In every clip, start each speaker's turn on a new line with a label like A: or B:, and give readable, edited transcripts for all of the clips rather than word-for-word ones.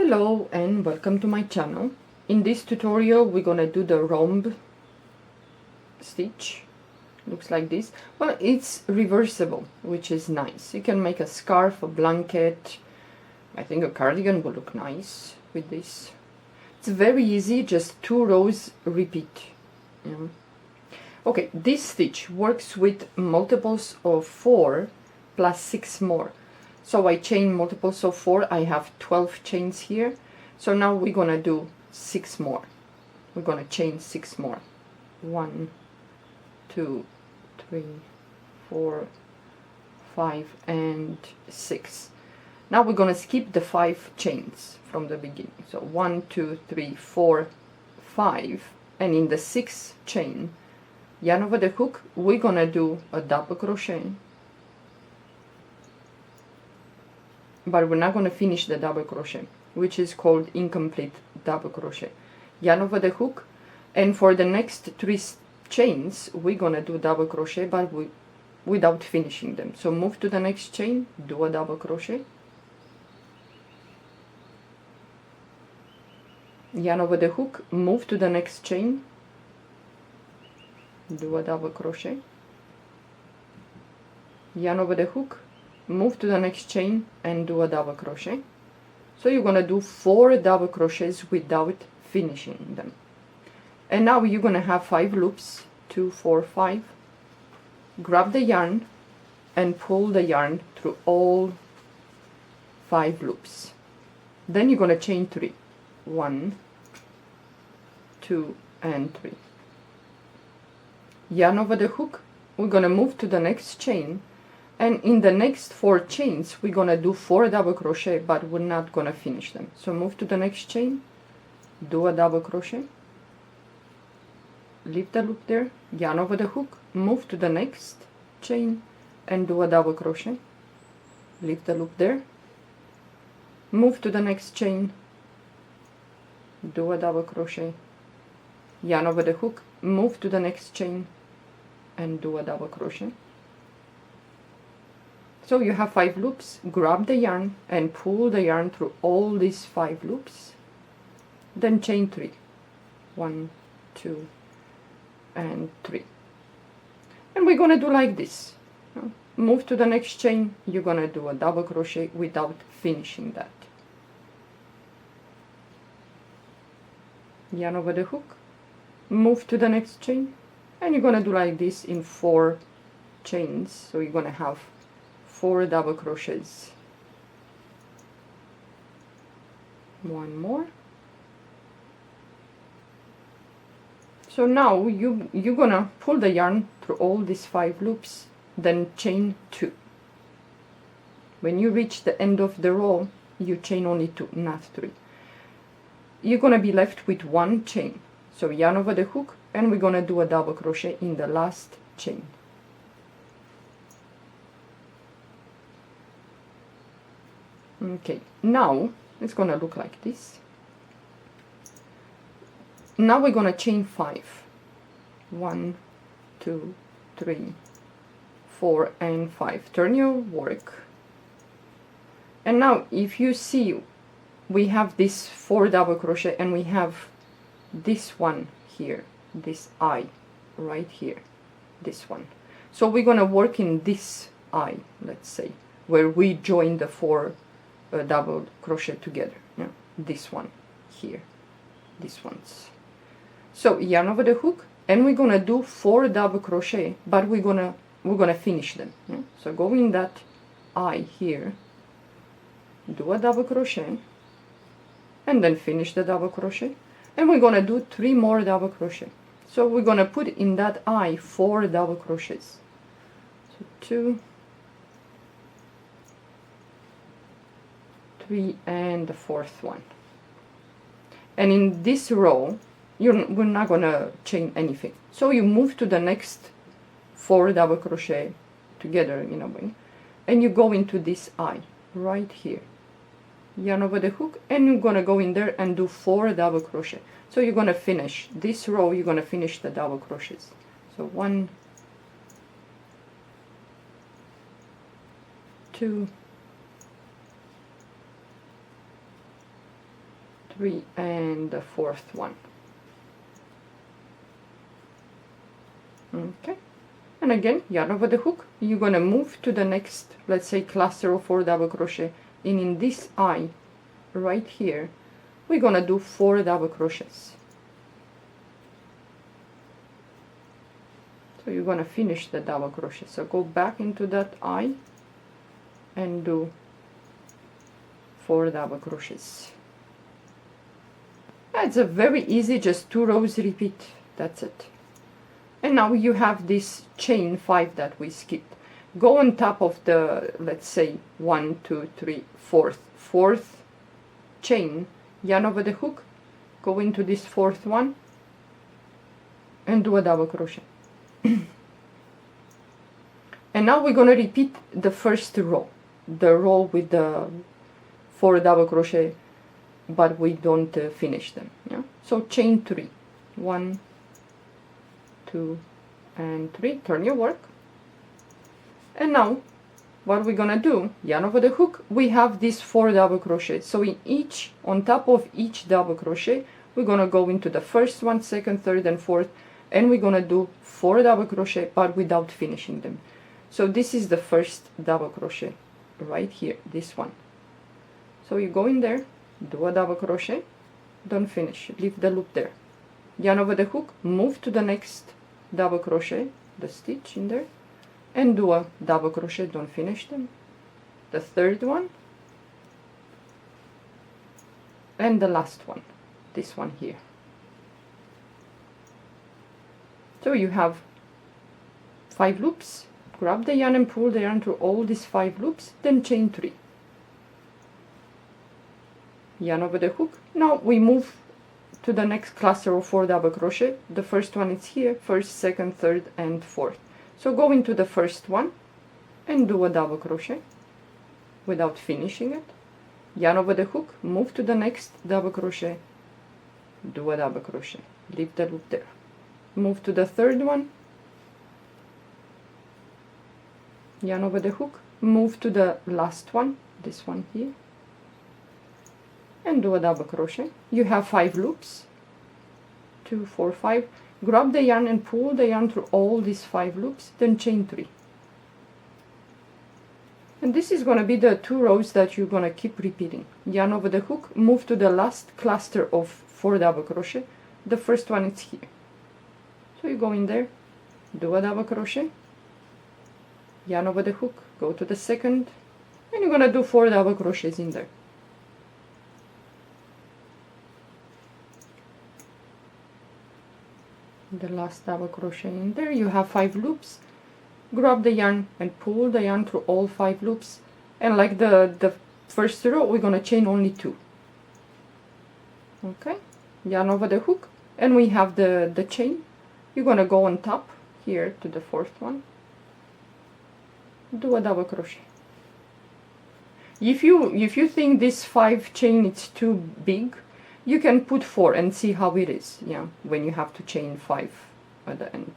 A: Hello and welcome to my channel. In this tutorial we're gonna do the rhomb stitch. Looks like this. Well, it's reversible, which is nice. You can make a scarf, a blanket. I think a cardigan will look nice with this. It's very easy, just 2 rows repeat. Yeah. Okay, this stitch works with multiples of 4 plus 6 more. So I chain multiples of 4. I have 12 chains here. So now we're gonna do 6 more. We're gonna chain 6 more. 1, 2, 3, 4, 5, and 6. Now we're gonna skip the 5 chains from the beginning. So 1, 2, 3, 4, 5, and in the 6th chain, yarn over the hook, we're gonna do a double crochet. But we're not going to finish the double crochet, which is called incomplete double crochet. Yarn over the hook, and for the next 3 chains we're going to do double crochet, but without finishing them. So move to the next chain, do a double crochet, yarn over the hook, move to the next chain, do a double crochet, yarn over the hook, move to the next chain and do a double crochet. So you're gonna do 4 double crochets without finishing them. And now you're gonna have 5 loops, 2, 4, 5. Grab the yarn and pull the yarn through all 5 loops. Then you're gonna chain 3. 1, 2, and 3. Yarn over the hook. We're gonna move to the next chain. And in the next 4 chains, we're gonna do 4 double crochet, but we're not gonna finish them. So move to the next chain, do a double crochet, leave the loop there, yarn over the hook, move to the next chain, and do a double crochet, leave the loop there, move to the next chain, do a double crochet, yarn over the hook, move to the next chain, and do a double crochet. So you have 5 loops, grab the yarn and pull the yarn through all these 5 loops, then chain 3. 1, 2, and 3. And we're gonna do like this. Move to the next chain, you're gonna do a double crochet without finishing that. Yarn over the hook, move to the next chain, and you're gonna do like this in 4 chains. So you're gonna have 4 double crochets. 1 more. So now you're gonna pull the yarn through all these 5 loops, then chain 2. When you reach the end of the row, you chain only 2, not 3. You're gonna be left with 1 chain. So yarn over the hook, and we're gonna do a double crochet in the last chain. Okay, now it's gonna look like this. Now we're gonna chain 5. 1, 2, 3, 4, and 5. Turn your work. And now if you see, we have this 4 double crochet, and we have this one here, this eye right here, this one. So we're gonna work in this eye, let's say, where we join the 4 double crochet together. Yeah, this one here, these ones. So yarn over the hook, and we're gonna do 4 double crochet, but we're gonna finish them. Yeah? So go in that eye here, do a double crochet, and then finish the double crochet, and we're gonna do 3 more double crochet. So we're gonna put in that eye 4 double crochets. So 2, 3, and the 4th one. And in this row, we're not gonna chain anything. So you move to the next 4 double crochet together in a way, and you go into this eye right here. Yarn over the hook, and you're gonna go in there and do 4 double crochet. So you're gonna finish this row, you're gonna finish the double crochets. So 1, 2, 3 and the fourth one. Okay, and again, yarn over the hook, you're gonna move to the next, let's say, cluster of 4 double crochet, and in this eye right here we're gonna do 4 double crochets. So you're gonna finish the double crochet, so go back into that eye and do 4 double crochets. It's a very easy, just 2 rows repeat, that's it. And now you have this chain 5 that we skipped. Go on top of the, let's say, 1 2 3 fourth chain, yarn over the hook, go into this fourth one and do a double crochet. And now we're going to repeat the first row, the row with the 4 double crochet, but we don't finish them. Yeah, so chain 3, 1 2 and 3, turn your work. And now what we're gonna do, yarn over the hook, we have these 4 double crochets, so in each, on top of each double crochet, we're gonna go into the first one, second, third and fourth, and we're gonna do 4 double crochet but without finishing them. So this is the first double crochet right here, this one. So you go in there, do a double crochet, don't finish, leave the loop there, yarn over the hook, move to the next double crochet, the stitch in there, and do a double crochet, don't finish them, the third one, and the last one, this one here. So you have 5 loops, grab the yarn and pull the yarn through all these 5 loops, then chain 3, yarn over the hook. Now we move to the next cluster of 4 double crochet. The first one is here, first, second, third and fourth. So go into the first one and do a double crochet without finishing it, yarn over the hook, move to the next double crochet, do a double crochet, leave the loop there, move to the third one, yarn over the hook, move to the last one, this one here, and do a double crochet. You have 5 loops, 2 4 5, grab the yarn and pull the yarn through all these 5 loops, then chain 3. And this is going to be the 2 rows that you're going to keep repeating. Yarn over the hook, move to the last cluster of 4 double crochet, the first one is here. So you go in there, do a double crochet, yarn over the hook, go to the second, and you're going to do 4 double crochets in there. The last double crochet in there, you have 5 loops, grab the yarn and pull the yarn through all 5 loops, and like the first row we're going to chain only 2. Okay, yarn over the hook, and we have the chain. You're going to go on top here to the fourth one, do a double crochet. If you think this 5 chain is too big, you can put 4 and see how it is, yeah, when you have to chain 5 at the end.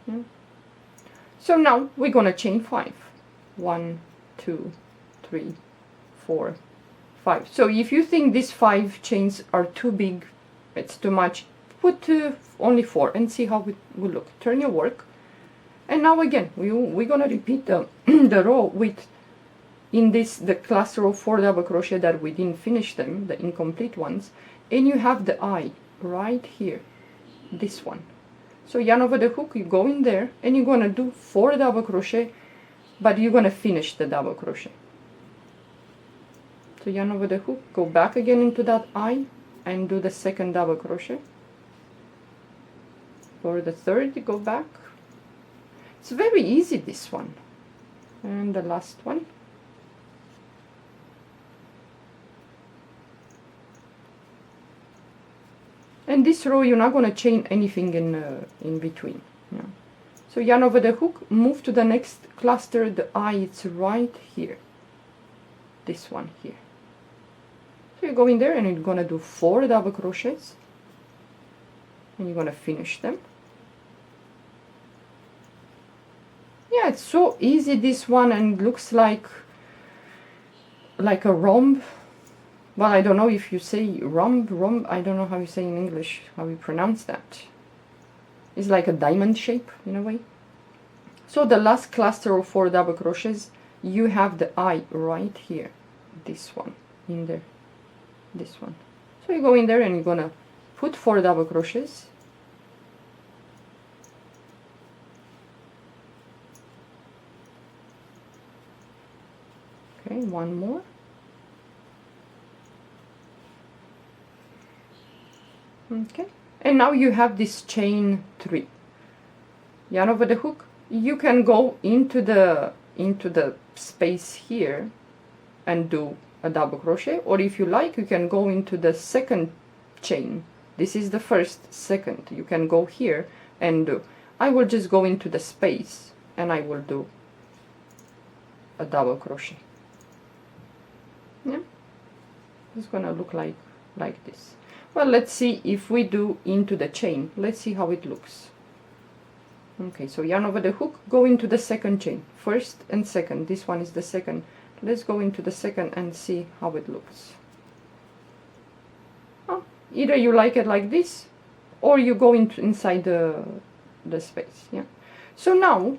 A: Yeah. So now we're gonna chain 5. 1 2 3 4 5. So if you think these 5 chains are too big, it's too much, put only 4 and see how it will look. Turn your work, and now again we're gonna repeat the the row with, in this, the cluster of 4 double crochet that we didn't finish them, the incomplete ones, and you have the eye right here, this one. So yarn over the hook, you go in there and you're gonna do 4 double crochet, but you're gonna finish the double crochet. So yarn over the hook, go back again into that eye and do the second double crochet. For the third, you go back. It's very easy, this one. And the last one. And this row you're not going to chain anything in between. Yeah. So yarn over the hook, move to the next cluster, the eye it's right here, this one here. So you go in there and you're going to do 4 double crochets, and you're going to finish them. Yeah, it's so easy, this one, and looks like a rhomb, Well, I don't know if you say rhomb, I don't know how you say in English, how you pronounce that. It's like a diamond shape in a way. So the last cluster of 4 double crochets, you have the eye right here, this one in there, this one. So you go in there and you're gonna put 4 double crochets. Okay, one more. Okay, and now you have this chain 3. Yarn over the hook. You can go into the space here and do a double crochet, or if you like, you can go into the second chain. This is the first, second. You can go here and do. I will just go into the space and I will do a double crochet. Yeah, it's gonna look like this. Well, let's see if we do into the chain. Let's see how it looks. Okay, so yarn over the hook, go into the second chain, first and second. This one is the second. Let's go into the second and see how it looks. Oh, either you like it like this, or you go inside the space. Yeah. So now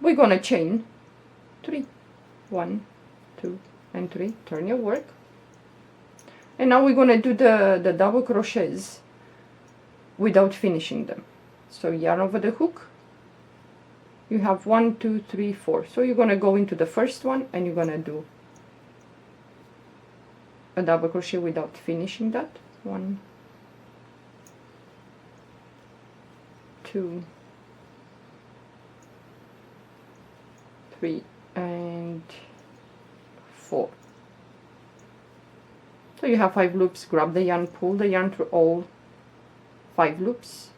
A: we're gonna chain 3. 1, 2, and 3. Turn your work. And now we're gonna do the double crochets without finishing them. So yarn over the hook, you have 1, 2, 3, 4. So you're gonna go into the first one and you're gonna do a double crochet without finishing that. 1, 2, 3, and 4. So you have 5 loops. Grab the yarn, pull the yarn through all 5 loops,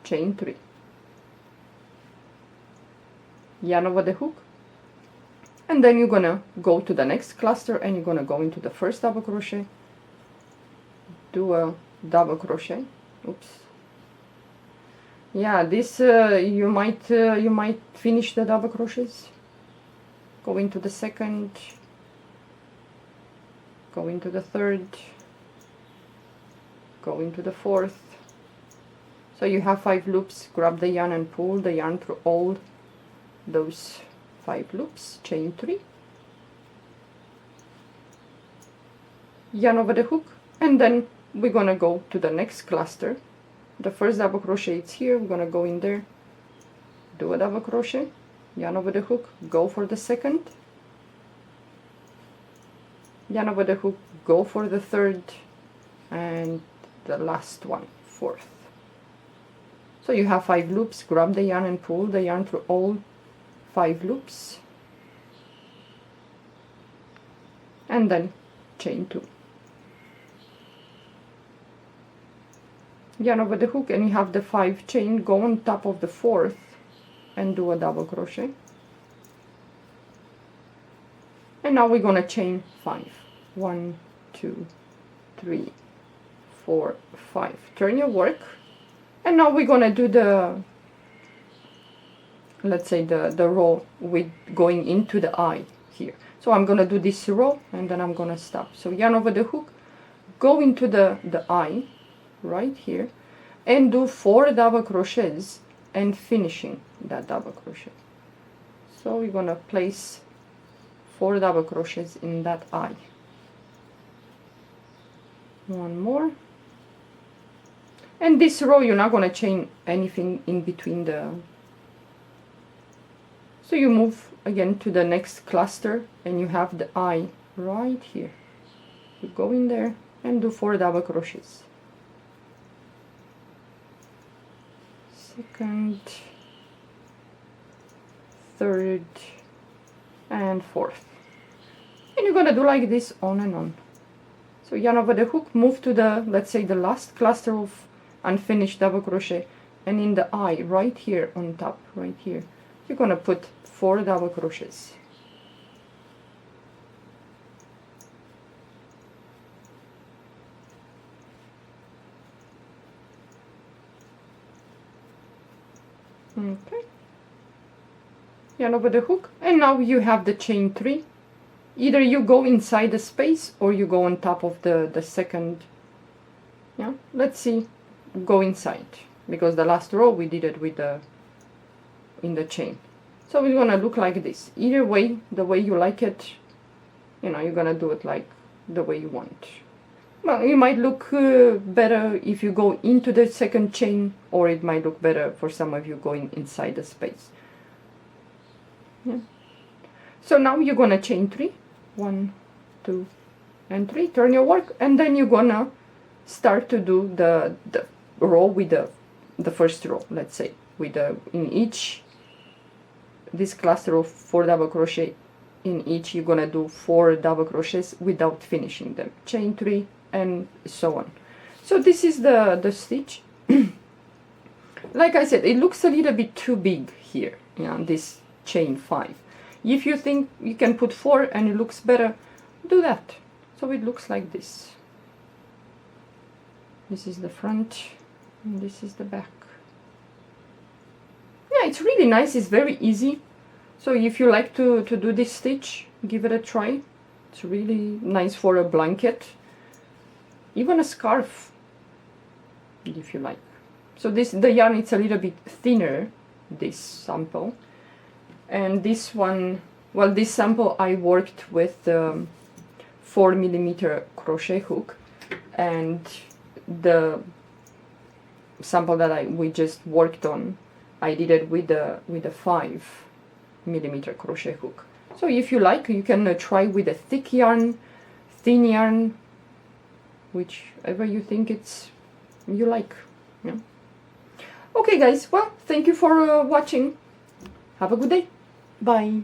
A: chain 3. Yarn over the hook, and then you're gonna go to the next cluster and you're gonna go into the first double crochet, do a double crochet. Oops. Yeah, this you might finish the double crochets. Go into the second, go into the third, go into the fourth. So you have 5 loops. Grab the yarn and pull the yarn through all those 5 loops, chain 3, yarn over the hook, and then we're gonna go to the next cluster. The first double crochet is here. We're gonna go in there, do a double crochet, yarn over the hook, go for the second, yarn over the hook, go for the third, and the last one, fourth. So you have 5 loops. Grab the yarn and pull the yarn through all 5 loops, and then chain 2. Yarn over the hook, and you have the 5 chain. Go on top of the 4th and do a double crochet. And now we're gonna chain 5. 1, 2, 3, 4, 5. Turn your work, and now we're gonna do the, let's say the row with going into the eye here. So I'm gonna do this row and then I'm gonna stop. So yarn over the hook, go into the eye right here and do 4 double crochets and finishing that double crochet. So we're gonna place 4 double crochets in that eye. One more. And this row you're not gonna chain anything in between the. So you move again to the next cluster and you have the eye right here. You go in there and do 4 double crochets. Second, third, and fourth. And you're gonna do like this on and on. So yarn over the hook, move to the, let's say the last cluster of unfinished double crochet, and in the eye right here on top, right here, you're gonna put 4 double crochets. Okay. Yarn over the hook, and now you have the chain 3. either you go inside the space or you go on top of the second. Yeah, let's see, go inside, because the last row we did it with the in the chain. So it's gonna look like this. Either way, the way you like it, you know, you're gonna do it like the way you want. Well, it might look better if you go into the second chain, or it might look better for some of you going inside the space. Yeah. So now you're gonna chain 3, 1, 2, and 3, turn your work, and then you're gonna start to do the row with the first row, let's say, with in each this cluster of 4 double crochet in each, you're gonna do 4 double crochets without finishing them, chain 3, and so on. So this is the stitch. Like I said, it looks a little bit too big here, yeah, this chain 5. If you think you can put 4 and it looks better, do that. So it looks like this. This is the front, and this is the back. Yeah, it's really nice, it's very easy. So if you like to do this stitch, give it a try. It's really nice for a blanket, even a scarf, if you like. So the yarn, it's a little bit thinner, this sample. And this one, well, this sample I worked with 4mm crochet hook, and the sample that we just worked on, I did it with a 5mm crochet hook. So if you like, you can try with a thick yarn, thin yarn, whichever you think you like. Yeah. Okay guys, well, thank you for watching. Have a good day. Bye.